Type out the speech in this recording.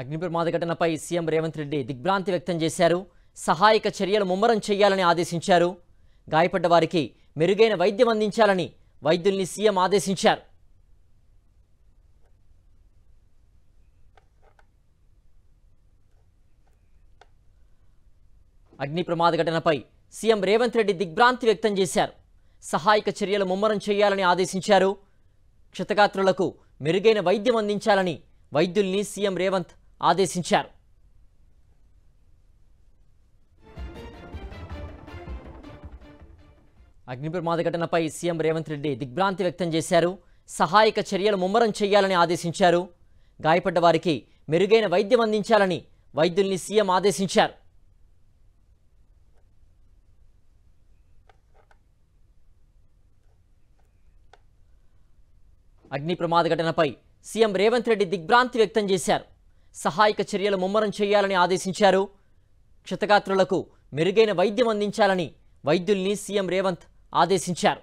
అగ్ని ప్రమాద ఘటనపై సీఎం రేవంత్ రెడ్డి దిగ్భ్రాంతి వ్యక్తం చేశారు. సహాయక చర్యలు ముమ్మరం చేయాలని ఆదేశించారు. గాయపడ్డ వారికి మెరుగైన వైద్యం అందించాలని వైద్యుల్ని సీఎం ఆదేశించారు. అగ్ని ప్రమాద ఘటనపై సీఎం రేవంత్ రెడ్డి దిగ్భ్రాంతి వ్యక్తం చేశారు. సహాయక చర్యలు ముమ్మరం చేయాలని ఆదేశించారు. క్షతగాత్రులకు మెరుగైన వైద్యం అందించాలని వైద్యుల్ని సీఎం రేవంత్ ఆదేశించారు. అగ్ని ప్రమాద ఘటనపై సీఎం రేవంత్ రెడ్డి దిగ్భ్రాంతి వ్యక్తం చేశారు. సహాయక చర్యలు ముమ్మరం చేయాలని ఆదేశించారు. గాయపడ్డ వారికి మెరుగైన వైద్యం అందించాలని వైద్యుల్ని సీఎం ఆదేశించారు. అగ్ని ప్రమాద ఘటనపై సీఎం రేవంత్ రెడ్డి దిగ్భ్రాంతి వ్యక్తం చేశారు. సహాయక చర్యలు ముమ్మరం చేయాలని ఆదేశించారు. క్షతగాత్రులకు మెరుగైన వైద్యం అందించాలని వైద్యుల్ని సీఎం రేవంత్ ఆదేశించారు.